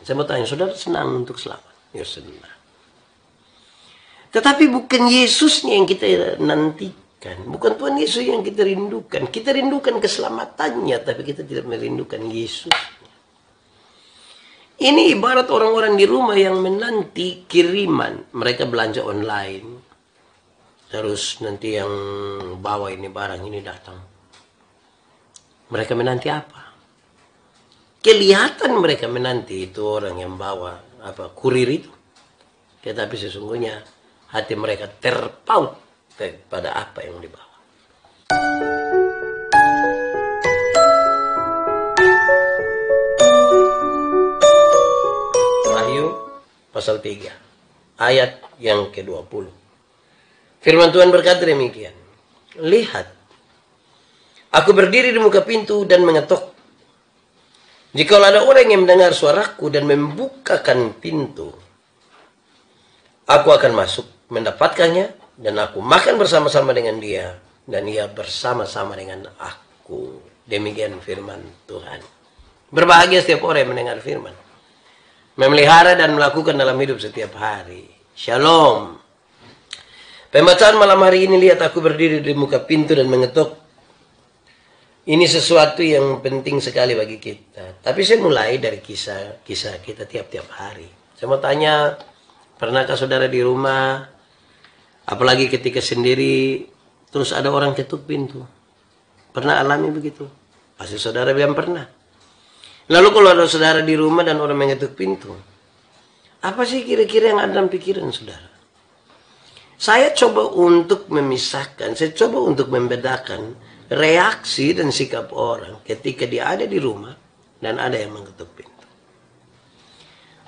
Saya mau tanya, saudara senang untuk selamat? Ya senang. Tetapi bukan Yesusnya yang kita nantikan. Bukan Tuhan Yesus yang kita rindukan. Kita rindukan keselamatannya, tapi kita tidak merindukan Yesus. Ini ibarat orang-orang di rumah yang menanti kiriman. Mereka belanja online. Terus nanti yang bawa ini barang ini datang. Mereka menanti apa? Kelihatan mereka menanti itu orang yang bawa kurir itu. Tetapi sesungguhnya hati mereka terpaut pada apa yang dibawa. Wahyu pasal 3 ayat yang ke-20. Firman Tuhan berkata demikian. Lihat, aku berdiri di muka pintu dan mengetuk. Jika ada orang yang mendengar suaraku dan membukakan pintu, aku akan masuk, mendapatkannya, dan aku makan bersama-sama dengan dia, dan ia bersama-sama dengan aku. Demikian firman Tuhan. Berbahagia setiap orang yang mendengar firman, memelihara dan melakukan dalam hidup setiap hari. Shalom. Pembacaan malam hari ini, lihat aku berdiri di muka pintu dan mengetuk. Ini sesuatu yang penting sekali bagi kita. Tapi saya mulai dari kisah kita tiap-tiap hari. Saya mau tanya, pernahkah saudara di rumah, apalagi ketika sendiri, terus ada orang ketuk pintu? Pernah alami begitu? Pasti saudara bilang pernah. Lalu kalau ada saudara di rumah dan orang mengetuk pintu, apa sih kira-kira yang ada dalam pikiran saudara? Saya coba untuk memisahkan, saya coba untuk membedakan reaksi dan sikap orang ketika dia ada di rumah dan ada yang mengetuk pintu.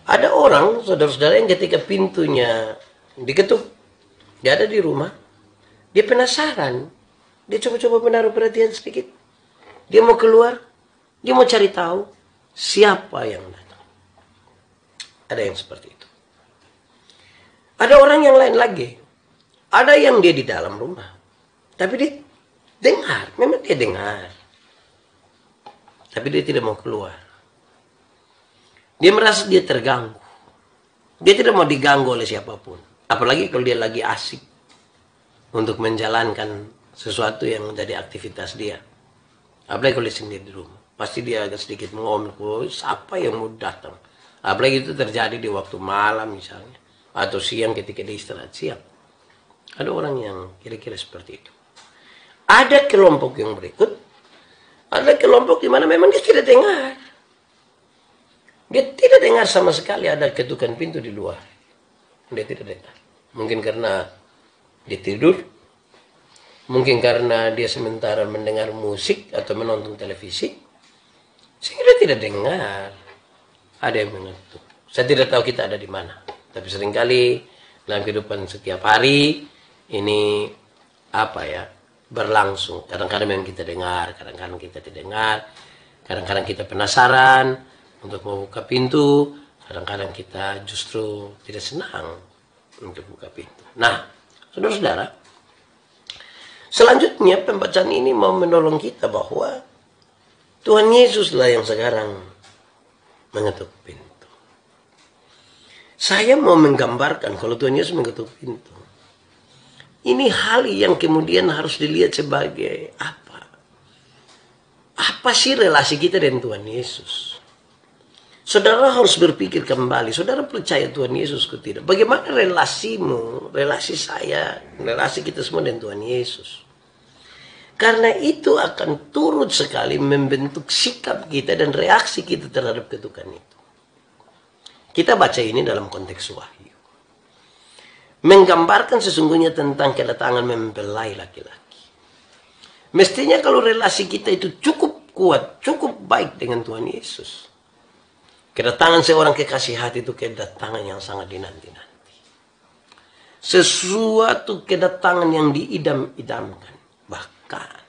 Ada orang, saudara-saudara, yang ketika pintunya diketuk, dia ada di rumah, dia penasaran, dia coba-coba menaruh perhatian sedikit, dia mau keluar, dia mau cari tahu siapa yang datang. Ada yang seperti itu. Ada orang yang lain lagi, ada yang dia di dalam rumah, tapi dia dengar, memang dia dengar. Tapi dia tidak mau keluar. Dia merasa dia terganggu. Dia tidak mau diganggu oleh siapapun. Apalagi kalau dia lagi asik untuk menjalankan sesuatu yang menjadi aktivitas dia. Apalagi kalau dia sendiri di rumah. Pasti dia agak sedikit mengomel, oh, siapa yang mau datang? Apalagi itu terjadi di waktu malam misalnya. Atau siang ketika dia istirahat siang. Ada orang yang kira-kira seperti itu. Ada kelompok yang berikut. Ada kelompok di mana memang dia tidak dengar. Dia tidak dengar sama sekali ada ketukan pintu di luar. Dia tidak dengar. Mungkin karena dia tidur. Mungkin karena dia sementara mendengar musik atau menonton televisi. Sehingga dia tidak dengar. Ada yang mengetuk. Saya tidak tahu kita ada di mana. Tapi seringkali dalam kehidupan setiap hari ini berlangsung. Kadang-kadang memang kita dengar, kadang-kadang kita tidak dengar, kadang-kadang kita penasaran untuk membuka pintu, kadang-kadang kita justru tidak senang untuk buka pintu. Nah, saudara-saudara, selanjutnya pembacaan ini mau menolong kita bahwa Tuhan Yesuslah yang sekarang mengetuk pintu. Saya mau menggambarkan kalau Tuhan Yesus mengetuk pintu. Ini hal yang kemudian harus dilihat sebagai apa? Apa sih relasi kita dengan Tuhan Yesus? Saudara harus berpikir kembali. Saudara percaya Tuhan Yesus atau tidak? Bagaimana relasimu, relasi saya, relasi kita semua dengan Tuhan Yesus? Karena itu akan turut sekali membentuk sikap kita dan reaksi kita terhadap ketukan itu. Kita baca ini dalam konteks Wahyu. Menggambarkan sesungguhnya tentang kedatangan mempelai laki-laki. Mestinya kalau relasi kita itu cukup kuat, cukup baik dengan Tuhan Yesus, kedatangan seorang kekasih hati itu kedatangan yang sangat dinanti-nanti. Sesuatu kedatangan yang diidam-idamkan. Bahkan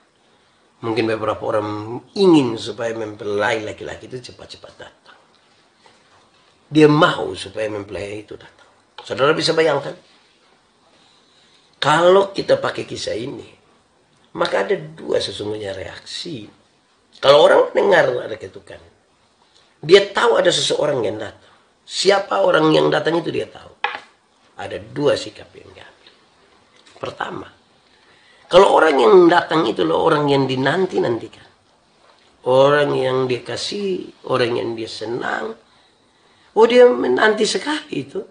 mungkin beberapa orang ingin supaya mempelai laki-laki itu cepat-cepat datang. Dia mau supaya mempelai itu datang. Saudara bisa bayangkan? Kalau kita pakai kisah ini, maka ada dua sesungguhnya reaksi. Kalau orang dengar ada ketukan, dia tahu ada seseorang yang datang. Siapa orang yang datang itu dia tahu. Ada dua sikap yang diambil. Pertama, kalau orang yang datang itu loh orang yang dinanti-nantikan. Orang yang dia kasih, orang yang dia senang. Oh, dia menanti sekali itu.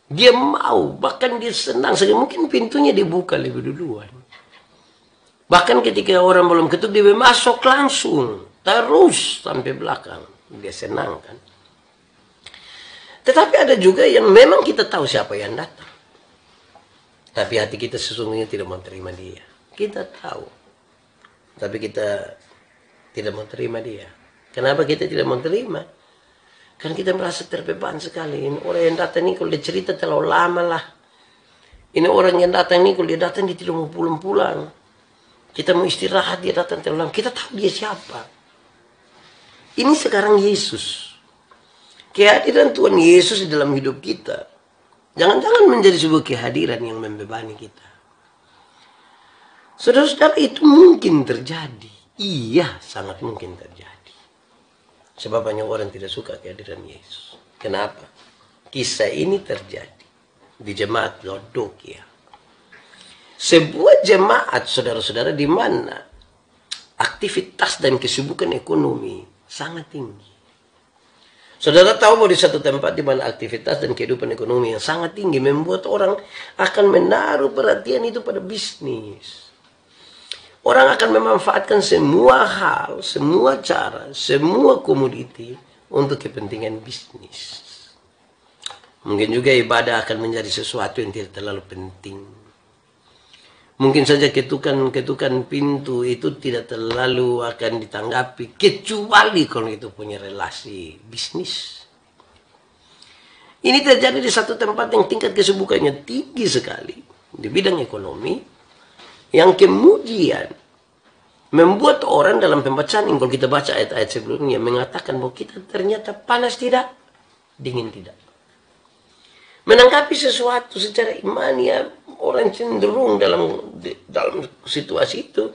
Dia mau, bahkan dia senang. Mungkin pintunya dibuka lebih duluan. Bahkan ketika orang belum ketuk, dia masuk langsung. Terus sampai belakang. Dia senang kan. Tetapi ada juga yang memang kita tahu siapa yang datang. Tapi hati kita sesungguhnya tidak mau terima dia. Kita tahu. Tapi kita tidak mau terima dia. Kenapa kita tidak mau terima? Kan kita merasa terbeban sekali. Ini orang yang datang ini kalau dia cerita terlalu lama lah. Ini orang yang datang ini kalau dia datang dia tidak mau pulang-pulang. Kita mau istirahat dia datang terlalu lama. Kita tahu dia siapa. Ini sekarang Yesus. Kehadiran Tuhan Yesus di dalam hidup kita. Jangan-jangan menjadi sebuah kehadiran yang membebani kita. Saudara-saudara, itu mungkin terjadi. Iya, sangat mungkin terjadi. Sebab banyak orang tidak suka kehadiran Yesus. Kenapa? Kisah ini terjadi di jemaat Laodikia. Sebuah jemaat, saudara-saudara, di mana aktivitas dan kesibukan ekonomi sangat tinggi. Saudara tahu bahwa di satu tempat di mana aktivitas dan kehidupan ekonomi yang sangat tinggi membuat orang akan menaruh perhatian itu pada bisnis. Orang akan memanfaatkan semua hal, semua cara, semua komoditi untuk kepentingan bisnis. Mungkin juga ibadah akan menjadi sesuatu yang tidak terlalu penting. Mungkin saja ketukan pintu itu tidak terlalu akan ditanggapi. Kecuali kalau itu punya relasi bisnis. Ini terjadi di satu tempat yang tingkat kesibukannya tinggi sekali. Di bidang ekonomi. Yang kemudian membuat orang dalam pembacaan ini. Kalau kita baca ayat-ayat sebelumnya. Mengatakan bahwa kita ternyata panas tidak. Dingin tidak. Menanggapi sesuatu secara iman ya. Orang cenderung dalam situasi itu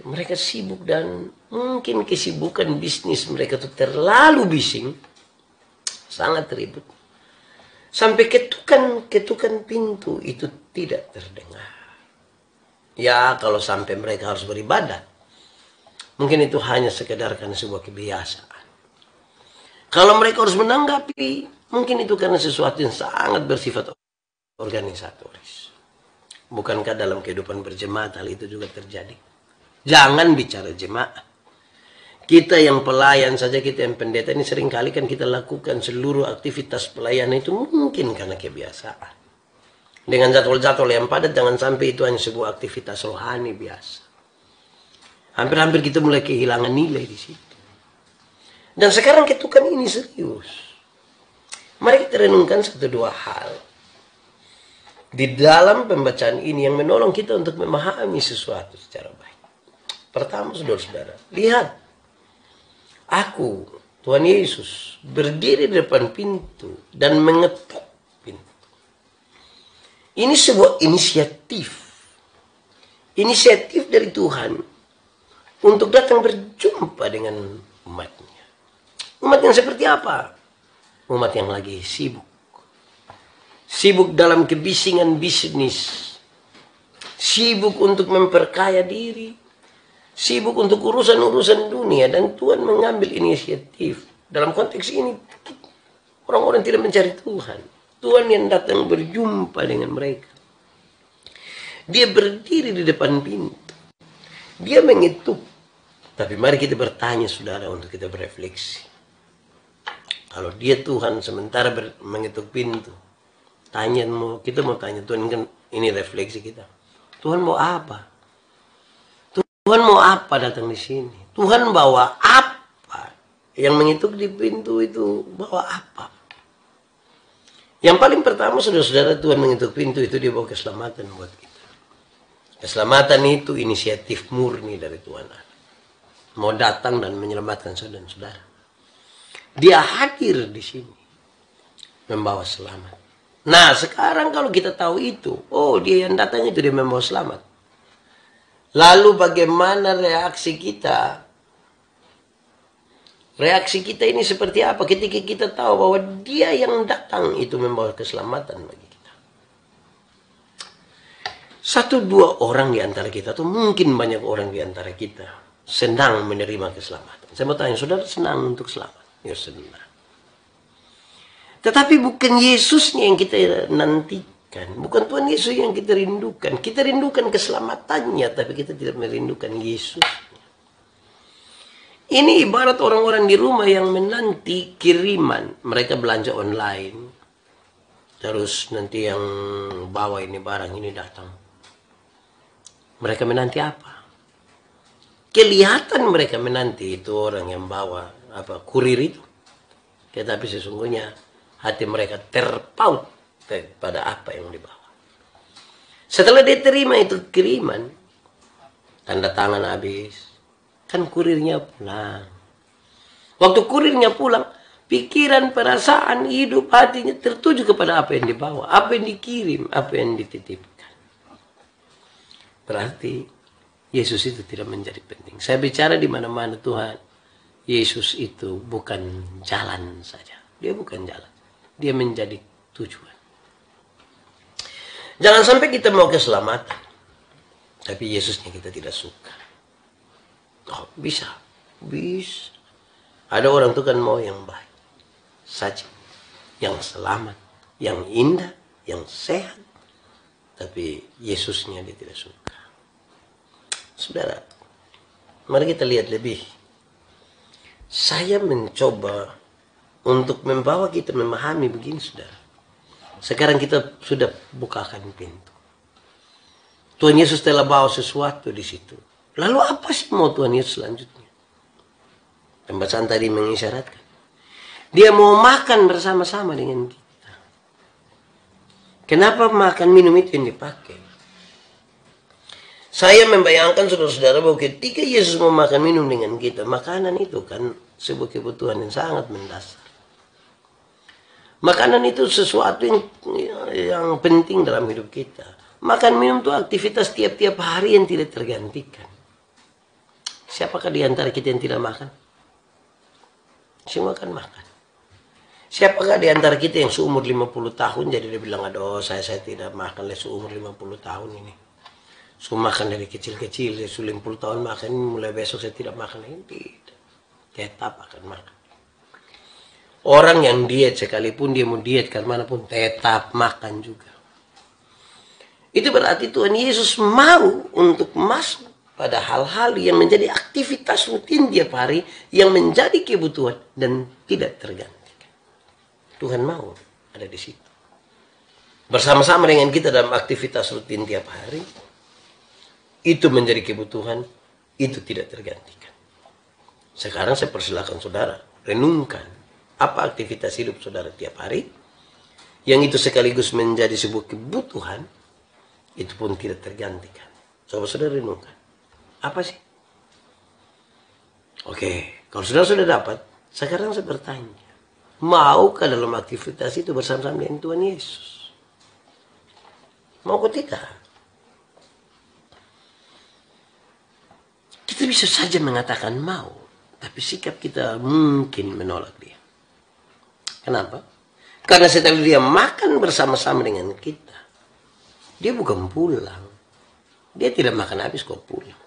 mereka sibuk dan mungkin kesibukan bisnis mereka itu terlalu bising, sangat ribut, sampai ketukan pintu itu tidak terdengar. Ya kalau sampai mereka harus beribadah, mungkin itu hanya sekedar karena sebuah kebiasaan. Kalau mereka harus menanggapi, mungkin itu karena sesuatu yang sangat bersifat organisatoris. Bukankah dalam kehidupan berjemaat hal itu juga terjadi? Jangan bicara jemaat. Kita yang pelayan saja, kita yang pendeta ini seringkali kan kita lakukan seluruh aktivitas pelayanan itu mungkin karena kebiasaan. Dengan jadwal-jadwal yang padat, jangan sampai itu hanya sebuah aktivitas rohani biasa. Hampir-hampir kita mulai kehilangan nilai di situ. Dan sekarang ketukan ini serius. Mari kita renungkan satu dua hal di dalam pembacaan ini yang menolong kita untuk memahami sesuatu secara baik. Pertama, saudara-saudara, lihat. Aku, Tuhan Yesus, berdiri di depan pintu dan mengetuk pintu. Ini sebuah inisiatif. Inisiatif dari Tuhan untuk datang berjumpa dengan umatnya. Umat yang seperti apa? Umat yang lagi sibuk. Sibuk dalam kebisingan bisnis. Sibuk untuk memperkaya diri. Sibuk untuk urusan-urusan dunia. Dan Tuhan mengambil inisiatif. Dalam konteks ini, orang-orang tidak mencari Tuhan. Tuhan yang datang berjumpa dengan mereka. Dia berdiri di depan pintu. Dia mengetuk. Tapi mari kita bertanya, saudara, untuk kita berefleksi. Kalau dia Tuhan sementara mengetuk pintu. Kita mau tanya Tuhan, kan ini refleksi kita. Tuhan mau apa? Tuhan mau apa datang di sini? Tuhan bawa apa? Yang mengetuk di pintu itu bawa apa? Yang paling pertama, saudara-saudara, Tuhan mengetuk pintu itu dia bawa keselamatan buat kita. Keselamatan itu inisiatif murni dari Tuhan. Mau datang dan menyelamatkan saudara-saudara. Dia hadir di sini membawa selamat. Nah, sekarang kalau kita tahu itu, oh dia yang datang itu dia membawa selamat. Lalu bagaimana reaksi kita Reaksi kita ini seperti apa ketika kita tahu bahwa dia yang datang itu membawa keselamatan bagi kita. Satu dua orang di antara kita, atau mungkin banyak orang di antara kita, senang menerima keselamatan. Saya mau tanya, saudara senang untuk selamat? Ya senang. Tetapi bukan Yesusnya yang kita nantikan. Bukan Tuhan Yesus yang kita rindukan. Kita rindukan keselamatannya, tapi kita tidak merindukan Yesus. Ini ibarat orang-orang di rumah yang menanti kiriman. Mereka belanja online. Terus nanti yang bawa ini barang ini datang. Mereka menanti apa? Kelihatan mereka menanti itu orang yang bawa kurir itu. Tetapi sesungguhnya hati mereka terpaut pada apa yang dibawa. Setelah dia terima itu kiriman, tanda tangan habis, kan kurirnya pulang. Waktu kurirnya pulang, pikiran, perasaan, hidup, hatinya tertuju kepada apa yang dibawa, apa yang dikirim, apa yang dititipkan. Berarti Yesus itu tidak menjadi penting. Saya bicara di mana-mana Tuhan, Yesus itu bukan jalan saja. Dia bukan jalan. Dia menjadi tujuan. Jangan sampai kita mau keselamatan, tapi Yesusnya kita tidak suka. Oh, bisa. Bisa. Ada orang tuh kan mau yang baik saja, yang selamat, yang indah, yang sehat. Tapi Yesusnya dia tidak suka. Saudara, mari kita lihat lebih. Saya mencoba untuk membawa kita memahami begini, saudara. Sekarang kita sudah bukakan pintu. Tuhan Yesus telah bawa sesuatu di situ. Lalu apa sih mau Tuhan Yesus selanjutnya? Pembacaan tadi mengisyaratkan. Dia mau makan bersama-sama dengan kita. Kenapa makan minum itu yang dipakai? Saya membayangkan saudara-saudara bahwa ketika Yesus mau makan minum dengan kita, makanan itu kan sebuah kebutuhan yang sangat mendasar. Makanan itu sesuatu yang penting dalam hidup kita. Makan minum itu aktivitas tiap-tiap hari yang tidak tergantikan. Siapakah di antara kita yang tidak makan? Semua kan makan. Siapakah di antara kita yang seumur 50 tahun jadi dia bilang, aduh saya tidak makan seumur 50 tahun ini. Saya makan dari kecil-kecil, dari 50 tahun makan, mulai besok saya tidak makan lagi. Tidak. Tetap akan makan. Orang yang diet, sekalipun dia mau diet kemanapun, tetap makan juga. Itu berarti Tuhan Yesus mau untuk masuk pada hal-hal yang menjadi aktivitas rutin tiap hari, yang menjadi kebutuhan dan tidak tergantikan. Tuhan mau ada di situ. Bersama-sama dengan kita dalam aktivitas rutin tiap hari, itu menjadi kebutuhan, itu tidak tergantikan. Sekarang saya persilakan saudara, renungkan apa aktivitas hidup saudara tiap hari, yang itu sekaligus menjadi sebuah kebutuhan, itu pun tidak tergantikan. Saudara renungkan. Apa sih? Oke, kalau saudara sudah dapat, sekarang saya bertanya, maukah dalam aktivitas itu bersama-sama dengan Tuhan Yesus? Mau atau tidak? Kita bisa saja mengatakan mau, tapi sikap kita mungkin menolak dia. Kenapa? Karena setelah dia makan bersama-sama dengan kita, dia bukan pulang. Dia tidak makan habis kok pulang.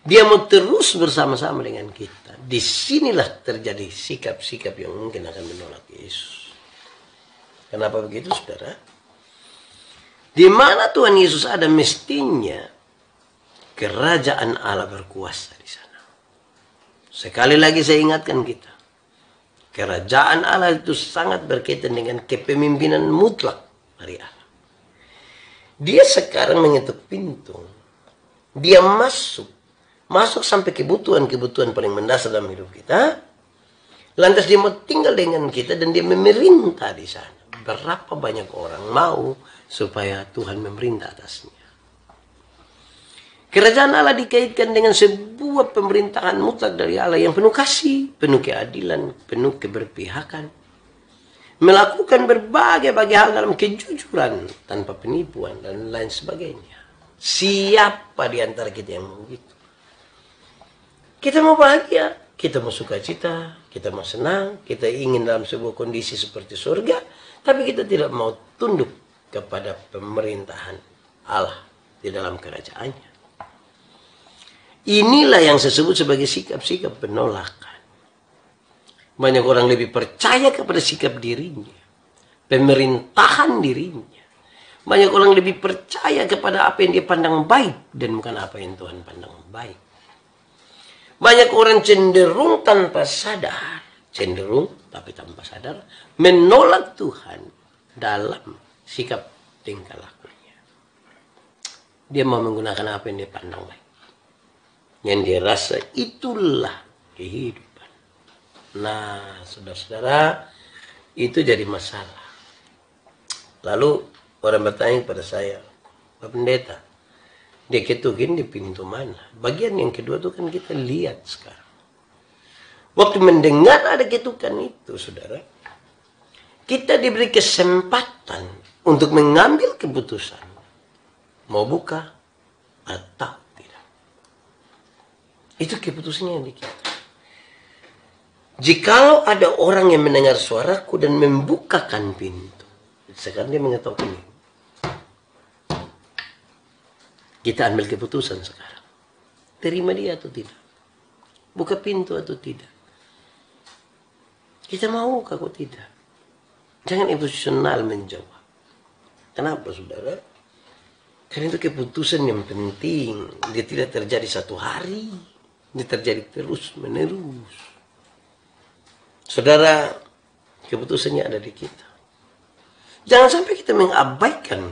Dia mau terus bersama-sama dengan kita. Disinilah terjadi sikap-sikap yang mungkin akan menolak Yesus. Kenapa begitu, saudara? Di mana Tuhan Yesus ada, mestinya kerajaan Allah berkuasa di sana. Sekali lagi saya ingatkan kita. Kerajaan Allah itu sangat berkaitan dengan kepemimpinan mutlak dari Allah. Dia sekarang mengetuk pintu. Dia masuk sampai kebutuhan-kebutuhan paling mendasar dalam hidup kita. Lantas dia mau tinggal dengan kita dan dia memerintah di sana. Berapa banyak orang mau supaya Tuhan memerintah atasnya. Kerajaan Allah dikaitkan dengan sebuah pemerintahan mutlak dari Allah yang penuh kasih, penuh keadilan, penuh keberpihakan. Melakukan berbagai hal dalam kejujuran, tanpa penipuan, dan lain sebagainya. Siapa di antara kita yang mau begitu? Kita mau bahagia, kita mau sukacita, Kita mau senang, kita ingin dalam sebuah kondisi seperti surga, tapi kita tidak mau tunduk kepada pemerintahan Allah di dalam kerajaannya. Inilah yang saya sebut sebagai sikap-sikap penolakan. Banyak orang lebih percaya kepada sikap dirinya, pemerintahan dirinya. Banyak orang lebih percaya kepada apa yang dia pandang baik dan bukan apa yang Tuhan pandang baik. Banyak orang cenderung tanpa sadar, tapi tanpa sadar, menolak Tuhan dalam sikap tingkah lakunya. Dia mau menggunakan apa yang dia pandang baik. Yang dia rasa itulah kehidupan. Nah, saudara-saudara, itu jadi masalah. Lalu orang bertanya kepada saya, Pak Pendeta, dia ketukin di pintu mana? Bagian yang kedua itu kan kita lihat sekarang. Waktu mendengar ada ketukan itu, saudara, kita diberi kesempatan untuk mengambil keputusan. Mau buka atau tidak. Itu keputusannya di kita. Jikalau ada orang yang mendengar suaraku dan membukakan pintu. Sekarang dia mengetok ini. Kita ambil keputusan sekarang. Terima dia atau tidak. Buka pintu atau tidak. Kita mau atau tidak. Jangan emosional menjawab. Kenapa, saudara? Karena itu keputusan yang penting. Dia tidak terjadi satu hari. Dia terjadi terus menerus. Saudara, keputusannya ada di kita. Jangan sampai kita mengabaikan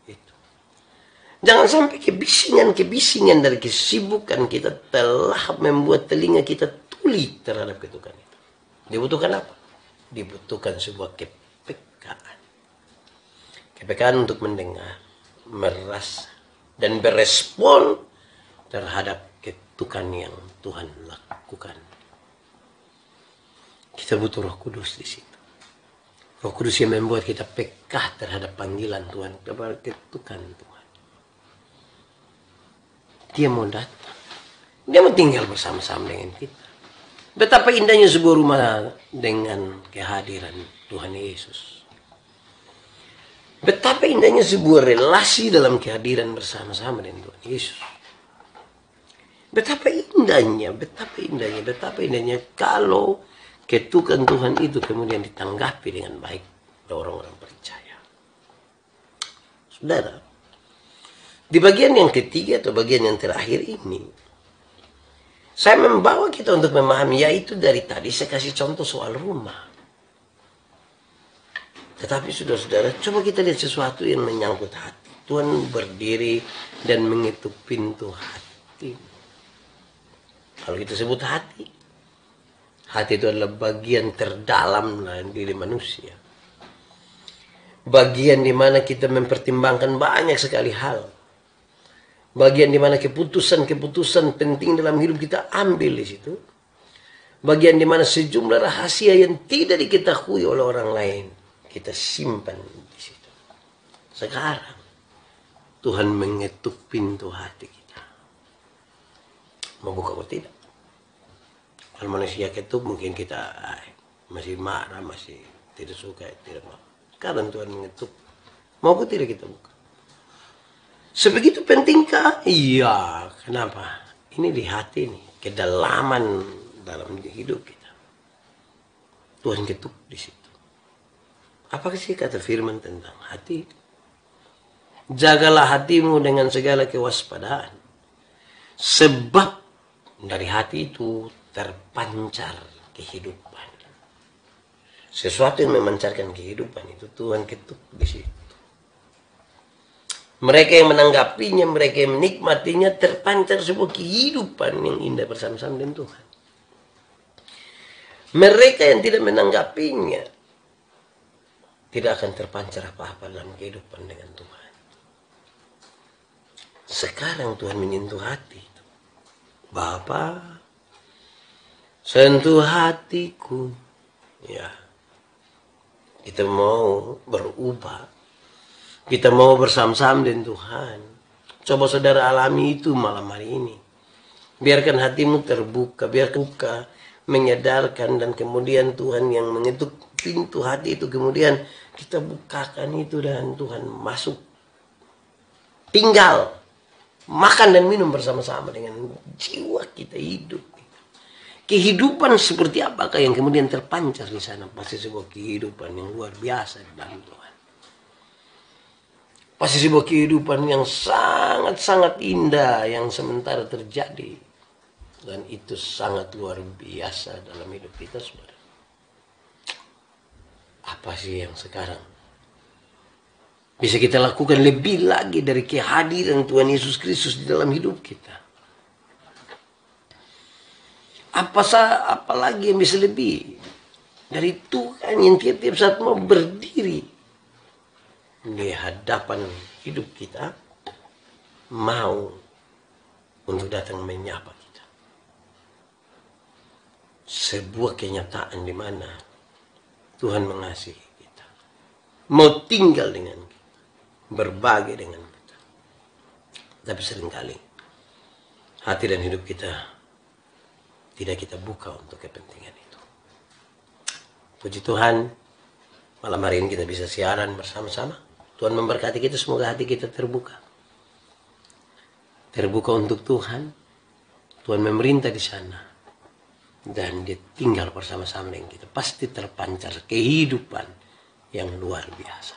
itu. Jangan sampai kebisingan dari kesibukan kita telah membuat telinga kita tuli terhadap ketukan itu. Dibutuhkan apa? Dibutuhkan sebuah kepekaan. Kepekaan untuk mendengar, merasa, dan berespon terhadap ketukan yang Tuhan lakukan. Kita butuh Roh Kudus di situ. Roh Kudus yang membuat kita peka terhadap panggilan Tuhan, terhadap ketukan Tuhan. Dia mau datang. Dia mau tinggal bersama-sama dengan kita. Betapa indahnya sebuah rumah dengan kehadiran Tuhan Yesus. Betapa indahnya sebuah relasi dalam kehadiran bersama-sama dengan Tuhan Yesus. Betapa indahnya kalau ketukan Tuhan itu kemudian ditanggapi dengan baik oleh orang-orang percaya. Saudara, di bagian yang ketiga atau bagian yang terakhir ini, saya membawa kita untuk memahami, yaitu dari tadi saya kasih contoh soal rumah. Tetapi saudara-saudara, coba kita lihat sesuatu yang menyangkut hati. Tuhan berdiri dan mengetuk pintu hati. Kalau kita sebut hati, hati itu adalah bagian terdalam dalam diri manusia. Bagian di mana kita mempertimbangkan banyak sekali hal. Bagian di mana keputusan-keputusan penting dalam hidup kita ambil di situ. Bagian di mana sejumlah rahasia yang tidak diketahui oleh orang lain kita simpan di situ. Sekarang Tuhan mengetuk pintu hati kita. Mau buka atau tidak? Kalau manusia ketuk mungkin kita masih marah, masih tidak suka, tidak mau. Sekarang Tuhan mengetuk. Mau atau tidak kita buka? Sebegitu pentingkah? Iya. Kenapa? Ini di hati nih. Kedalaman dalam hidup kita. Tuhan ketuk di situ. Apa sih kata firman tentang hati? Jagalah hatimu dengan segala kewaspadaan. Sebab dari hati itu terpancar kehidupan. Sesuatu yang memancarkan kehidupan itu Tuhan ketuk di situ. Mereka yang menanggapinya, mereka yang menikmatinya, terpancar sebuah kehidupan yang indah bersama-sama dengan Tuhan. Mereka yang tidak menanggapinya, tidak akan terpancar apa-apa dalam kehidupan dengan Tuhan. Sekarang Tuhan menyentuh hati. Bapa, sentuh hatiku. Ya, kita mau berubah. Kita mau bersama-sama dengan Tuhan. Coba saudara alami itu malam hari ini. Biarkan hatimu terbuka. Biarkan buka. menyadarkan, dan kemudian Tuhan yang mengetuk pintu hati itu, kemudian kita bukakan itu dan Tuhan masuk, tinggal, makan dan minum bersama-sama dengan jiwa kita hidup. Kehidupan seperti apakah yang kemudian terpancar di sana? Pasti sebuah kehidupan yang luar biasa di dalam Tuhan. Pasti sebuah kehidupan yang sangat-sangat indah yang sementara terjadi. Dan itu sangat luar biasa dalam hidup kita, saudara. Apa sih yang sekarang bisa kita lakukan lebih lagi dari kehadiran Tuhan Yesus Kristus di dalam hidup kita? Apalagi yang bisa lebih dari Tuhan yang tiap-tiap saat mau berdiri di hadapan hidup kita, mau untuk datang menyapa kita. Sebuah kenyataan di mana Tuhan mengasihi kita, mau tinggal dengan kita, berbagi dengan kita. Tapi seringkali hati dan hidup kita tidak kita buka untuk kepentingan itu. Puji Tuhan, malam hari ini kita bisa siaran bersama-sama. Tuhan memberkati kita, semoga hati kita terbuka. Terbuka untuk Tuhan. Tuhan memerintah di sana. Dan dia tinggal bersama-sama dengan kita. Pasti terpancar kehidupan yang luar biasa.